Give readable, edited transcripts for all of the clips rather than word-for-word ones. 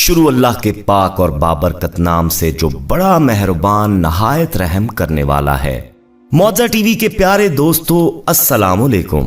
शुरू अल्लाह के पाक और बाबरकत नाम से जो बड़ा मेहरबान नहायत रहम करने वाला है। मौजा टीवी के प्यारे दोस्तों, अस्सलामुअलैकुम।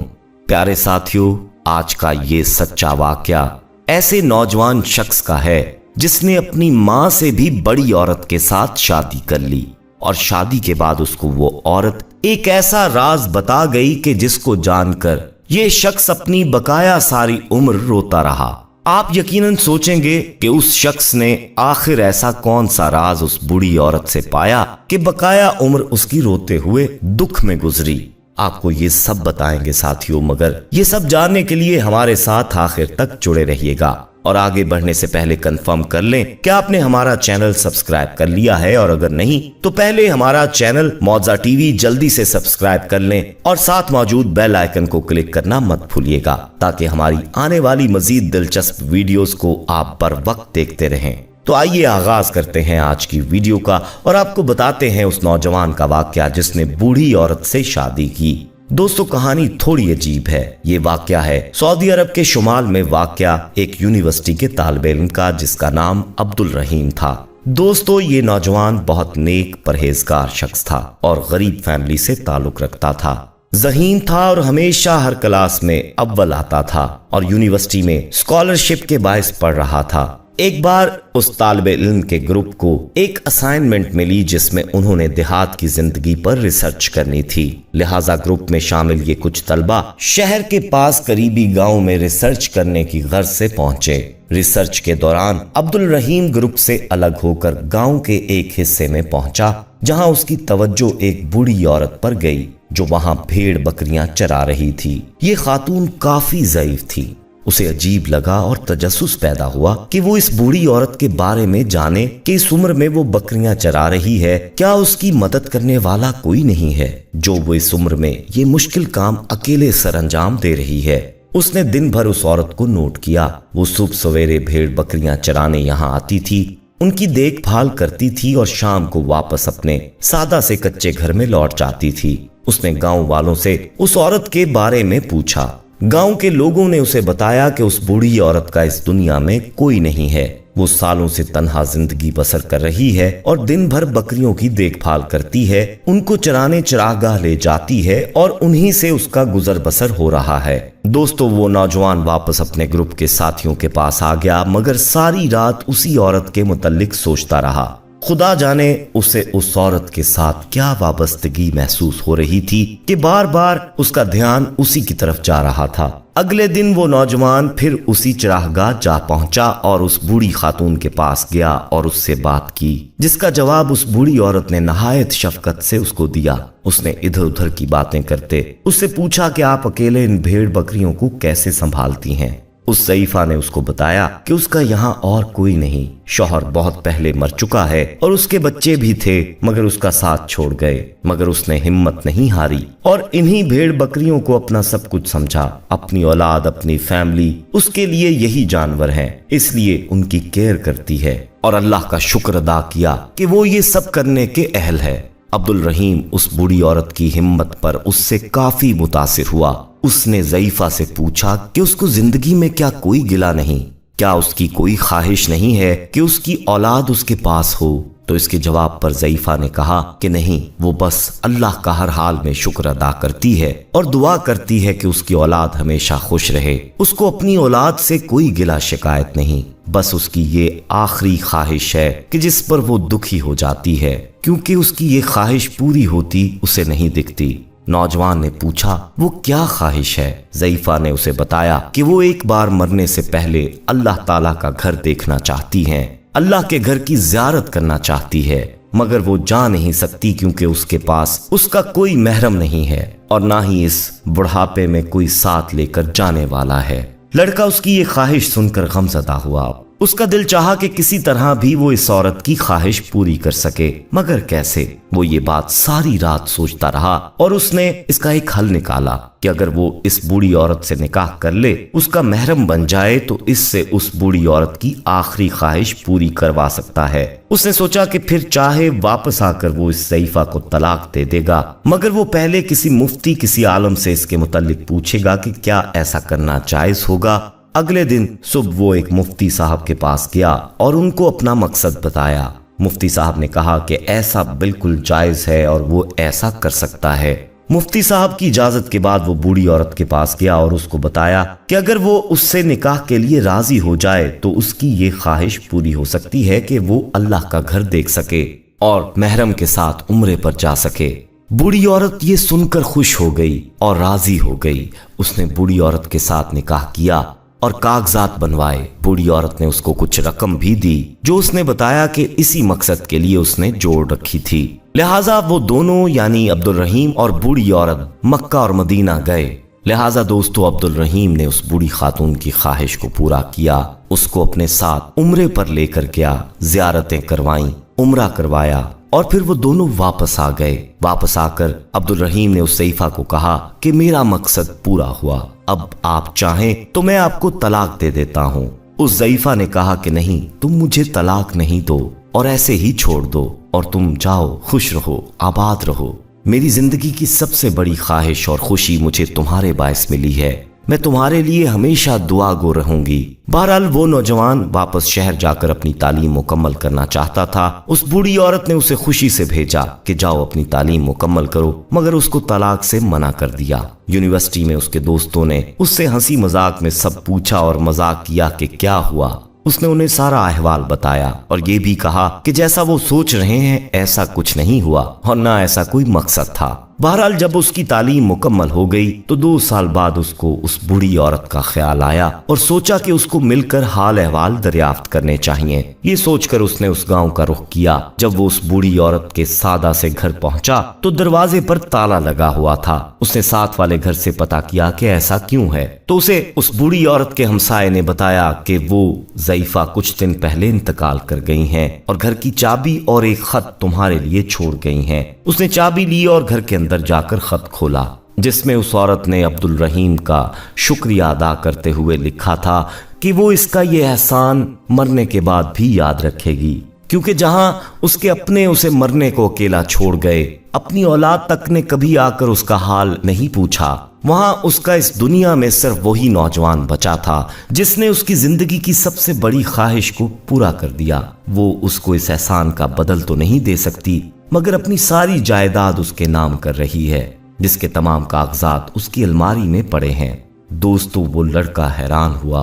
प्यारे साथियों, आज का ये सच्चा वाकया ऐसे नौजवान शख्स का है जिसने अपनी मां से भी बड़ी औरत के साथ शादी कर ली और शादी के बाद उसको वो औरत एक ऐसा राज बता गई कि जिसको जानकर ये शख्स अपनी बकाया सारी उम्र रोता रहा। आप यकीनन सोचेंगे कि उस शख्स ने आखिर ऐसा कौन सा राज उस बूढ़ी औरत से पाया कि बकाया उम्र उसकी रोते हुए दुख में गुजरी। आपको ये सब बताएंगे साथियों, मगर ये सब जानने के लिए हमारे साथ आखिर तक जुड़े रहिएगा। और आगे बढ़ने से पहले कंफर्म कर लें कि आपने हमारा चैनल सब्सक्राइब कर लिया है, और अगर नहीं तो पहले हमारा चैनल मौजा टीवी जल्दी से सब्सक्राइब कर लें और साथ मौजूद बेल आइकन को क्लिक करना मत भूलिएगा, ताकि हमारी आने वाली मजीद दिलचस्प वीडियोस को आप बर वक्त देखते रहें। तो आइए आगाज करते हैं आज की वीडियो का और आपको बताते हैं उस नौजवान का वाकया जिसने बूढ़ी औरत से शादी की। दोस्तों, कहानी थोड़ी अजीब है। ये वाकया है सऊदी अरब के शुमाल में वाकया एक यूनिवर्सिटी के तालिबे इल्म का, जिसका नाम अब्दुल रहीम था। दोस्तों, ये नौजवान बहुत नेक परहेजगार शख्स था और गरीब फैमिली से ताल्लुक रखता था। ज़हीन था और हमेशा हर क्लास में अव्वल आता था और यूनिवर्सिटी में स्कॉलरशिप के बायस पढ़ रहा था। एक बार उस तालिबे इल्म के ग्रुप को एक असाइनमेंट मिली जिसमें उन्होंने देहात की जिंदगी पर रिसर्च करनी थी। लिहाजा ग्रुप में शामिल ये कुछ तलबा शहर के पास करीबी गांव में रिसर्च करने की गर्ज से पहुंचे। रिसर्च के दौरान अब्दुल रहीम ग्रुप से अलग होकर गांव के एक हिस्से में पहुंचा, जहां उसकी तवज्जो एक बूढ़ी औरत पर गई जो वहां भेड़ बकरियां चरा रही थी। ये खातून काफी ज़ईफ थी। उसे अजीब लगा और तजस्सुस पैदा हुआ कि वो इस बूढ़ी औरत के बारे में जाने कि इस उम्र में वो बकरियां चरा रही है। क्या उसकी मदद करने वाला कोई नहीं है जो वो इस उम्र में ये मुश्किल काम अकेले सरअंजाम दे रही है। उसने दिन भर उस औरत को नोट किया। वो सुबह सवेरे भेड़ बकरियां चराने यहाँ आती थी, उनकी देखभाल करती थी और शाम को वापस अपने सादा से कच्चे घर में लौट जाती थी। उसने गांव वालों से उस औरत के बारे में पूछा। गांव के लोगों ने उसे बताया कि उस बूढ़ी औरत का इस दुनिया में कोई नहीं है। वो सालों से तन्हा जिंदगी बसर कर रही है और दिन भर बकरियों की देखभाल करती है, उनको चराने चरागाह ले जाती है और उन्हीं से उसका गुजर बसर हो रहा है। दोस्तों, वो नौजवान वापस अपने ग्रुप के साथियों के पास आ गया, मगर सारी रात उसी औरत के मुतल्लिक सोचता रहा। खुदा जाने उसे उस औरत के साथ क्या वाबस्तगी महसूस हो रही थी कि बार बार उसका ध्यान उसी की तरफ जा रहा था। अगले दिन वो नौजवान फिर उसी चरागाह जा पहुंचा और उस बूढ़ी खातून के पास गया और उससे बात की, जिसका जवाब उस बूढ़ी औरत ने नहायत शफकत से उसको दिया। उसने इधर उधर की बातें करते उससे पूछा कि आप अकेले इन भेड़ बकरियों को कैसे संभालती हैं। उस ज़ईफा ने उसको बताया कि उसका यहाँ और कोई नहीं, शौहर बहुत पहले मर चुका है और उसके बच्चे भी थे मगर उसका साथ छोड़ गए। मगर उसने हिम्मत नहीं हारी और इन्हीं भेड़ बकरियों को अपना सब कुछ समझा। अपनी औलाद, अपनी फैमिली उसके लिए यही जानवर हैं, इसलिए उनकी केयर करती है और अल्लाह का शुक्र अदा किया कि वो ये सब करने के अहल है। अब्दुल रहीम उस बूढ़ी औरत की हिम्मत पर उससे काफी मुतासिर हुआ। उसने ज़ईफा से पूछा कि उसको जिंदगी में क्या कोई गिला नहीं, क्या उसकी कोई ख्वाहिश नहीं है कि उसकी औलाद उसके पास हो। तो इसके जवाब पर ज़ईफा ने कहा कि नहीं, वो बस अल्लाह का हर हाल में शुक्र अदा करती है और दुआ करती है कि उसकी औलाद हमेशा खुश रहे। उसको अपनी औलाद से कोई गिला शिकायत नहीं, बस उसकी ये आखिरी ख्वाहिश है कि जिस पर वो दुखी हो जाती है, क्योंकि उसकी ये ख्वाहिश पूरी होती उसे नहीं दिखती। नौजवान ने पूछा, वो क्या ख्वाहिश है? ज़ईफा ने उसे बताया कि वो एक बार मरने से पहले अल्लाह ताला का घर देखना चाहती हैं, अल्लाह के घर की ज़ियारत करना चाहती है, मगर वो जा नहीं सकती क्योंकि उसके पास उसका कोई महरम नहीं है और ना ही इस बुढ़ापे में कोई साथ लेकर जाने वाला है। लड़का उसकी ये ख्वाहिश सुनकर गमज़दा हुआ। उसका दिल चाहा कि किसी तरह भी वो इस औरत की ख्वाहिश पूरी कर सके, मगर कैसे? वो ये बात सारी रात सोचता रहा और उसने इसका एक हल निकाला कि अगर वो इस बूढ़ी औरत से निकाह कर ले, उसका महरम बन जाए, तो इससे उस बूढ़ी औरत की आखिरी ख्वाहिश पूरी करवा सकता है। उसने सोचा कि फिर चाहे वापस आकर वो इस ज़ईफा को तलाक दे देगा, मगर वो पहले किसी मुफ्ती, किसी आलम से इसके मुताल्लिक पूछेगा कि क्या ऐसा करना जायज होगा। अगले दिन सुबह वो एक मुफ्ती साहब के पास गया और उनको अपना मकसद बताया। मुफ्ती साहब ने कहा कि ऐसा बिल्कुल जायज है और वो ऐसा कर सकता है। मुफ्ती साहब की इजाजत के बाद वो बूढ़ी औरत के पास गया और उसको बताया कि अगर वो उससे निकाह के लिए राजी हो जाए तो उसकी ये ख्वाहिश पूरी हो सकती है कि वो अल्लाह का घर देख सके और महरम के साथ उम्रे पर जा सके। बूढ़ी औरत ये सुनकर खुश हो गई और राजी हो गई। उसने बूढ़ी औरत के साथ निकाह किया और कागजात बनवाए। बूढ़ी औरत ने उसको कुछ रकम भी दी जो उसने बताया कि इसी मकसद के लिए उसने जोड़ रखी थी। लिहाजा वो दोनों यानी अब्दुल रहीम और बूढ़ी औरत मक्का और मदीना गए। लिहाजा दोस्तों, अब्दुल रहीम ने उस बूढ़ी खातून की ख्वाहिश को पूरा किया, उसको अपने साथ उम्रे पर लेकर गया, जियारतें करवाईं, उम्रा करवाया और फिर वो दोनों वापस आ गए। वापस आकर अब्दुल रहीम ने उस ज़ईफा को कहा कि मेरा मकसद पूरा हुआ, अब आप चाहें तो मैं आपको तलाक दे देता हूँ। उस ज़ईफा ने कहा कि नहीं, तुम मुझे तलाक नहीं दो और ऐसे ही छोड़ दो और तुम जाओ, खुश रहो, आबाद रहो। मेरी जिंदगी की सबसे बड़ी ख्वाहिश और खुशी मुझे तुम्हारे बायस मिली है, मैं तुम्हारे लिए हमेशा दुआ गो रहूंगी। बहरहाल वो नौजवान वापस शहर जाकर अपनी तालीम मुकम्मल करना चाहता था। उस बूढ़ी औरत ने उसे खुशी से भेजा कि जाओ अपनी तालीम मुकम्मल करो, मगर उसको तलाक से मना कर दिया। यूनिवर्सिटी में उसके दोस्तों ने उससे हंसी मजाक में सब पूछा और मजाक किया कि क्या हुआ। उसने उन्हें सारा अहवाल बताया और ये भी कहा कि जैसा वो सोच रहे हैं ऐसा कुछ नहीं हुआ और ना ऐसा कोई मकसद था। बहरहाल जब उसकी तालीम मुकम्मल हो गई तो 2 साल बाद उसको उस बूढ़ी औरत का ख्याल आया और सोचा कि उसको मिलकर हाल अहवाल दरियाफ्त करने चाहिए। ये सोचकर उसने उस गांव का रुख किया। जब वो उस बूढ़ी औरत के सादा से घर पहुंचा तो दरवाजे पर ताला लगा हुआ था। उसने साथ वाले घर से पता किया कि ऐसा क्यों है, तो उसे उस बूढ़ी औरत के हमसाये ने बताया कि वो ज़ईफा कुछ दिन पहले इंतकाल कर गई हैं और घर की चाबी और एक खत तुम्हारे लिए छोड़ गई हैं। उसने चाबी ली और घर के अंदर जाकर खत खोला जिसमें उस औरत ने अब्दुल रहीम का शुक्रिया अदा करते हुए लिखा था कि वो इसका ये एहसान मरने के बाद भी याद रखेगी, क्योंकि जहां उसके अपने उसे मरने को अकेला छोड़ गए, अपनी औलाद तक ने कभी आकर उसका हाल नहीं पूछा, वहां उसका इस दुनिया में सिर्फ वही नौजवान बचा था जिसने उसकी जिंदगी की सबसे बड़ी ख्वाहिश को पूरा कर दिया। वो उसको इस एहसान का बदल तो नहीं दे सकती, मगर अपनी सारी जायदाद उसके नाम कर रही है, जिसके तमाम कागजात उसकी अलमारी में पड़े हैं। दोस्तों, वो लड़का हैरान हुआ।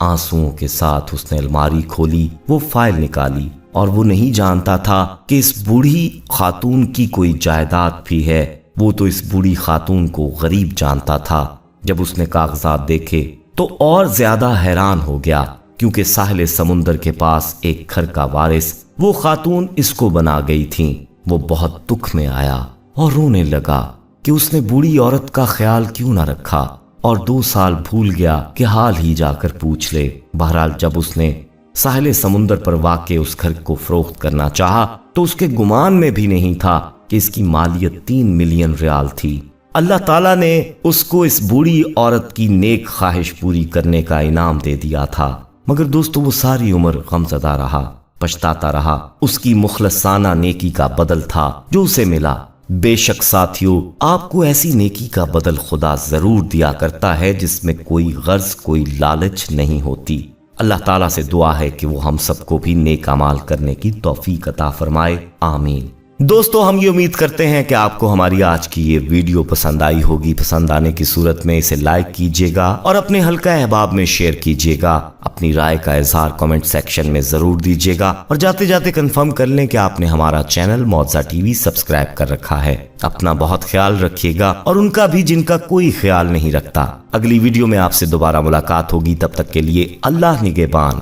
आंसुओं के साथ उसने अलमारी खोली, वो फाइल निकाली और वो नहीं जानता था कि इस बूढ़ी खातून की कोई जायदाद भी है। वो तो इस बूढ़ी खातून को गरीब जानता था। जब उसने कागजात देखे तो और ज्यादा हैरान हो गया, क्योंकि साहिल समुंदर के पास एक घर का वारिस वो खातून इसको बना गई थी। वो बहुत दुख में आया और रोने लगा कि उसने बूढ़ी औरत का ख्याल क्यों ना रखा और 2 साल भूल गया कि हाल ही जाकर पूछ ले। बहरहाल जब उसने साहिल समुंदर पर वाक़े उस घर को फरोख्त करना चाहा तो उसके गुमान में भी नहीं था कि इसकी मालियत 3 मिलियन रियाल थी। अल्लाह ताला ने उसको इस बूढ़ी औरत की नेक ख्वाहिश पूरी करने का इनाम दे दिया था, मगर दोस्तों वो सारी उम्र गमज़दा रहा, पछताता रहा। उसकी मुखलसाना नेकी का बदल था जो उसे मिला। बेशक साथियों, आपको ऐसी नेकी का बदल खुदा जरूर दिया करता है जिसमें कोई गर्ज, कोई लालच नहीं होती। अल्लाह ताला से दुआ है कि वो हम सबको भी नेक अमाल करने की तौफीक अता फरमाए, आमीन। दोस्तों, हम ये उम्मीद करते हैं कि आपको हमारी आज की ये वीडियो पसंद आई होगी। पसंद आने की सूरत में इसे लाइक कीजिएगा और अपने हल्का अहबाब में शेयर कीजिएगा। अपनी राय का इजहार कमेंट सेक्शन में जरूर दीजिएगा और जाते जाते कंफर्म कर लें कि आपने हमारा चैनल मौजा टीवी सब्सक्राइब कर रखा है। अपना बहुत ख्याल रखिएगा और उनका भी जिनका कोई ख्याल नहीं रखता। अगली वीडियो में आपसे दोबारा मुलाकात होगी, तब तक के लिए अल्लाह निगहबान।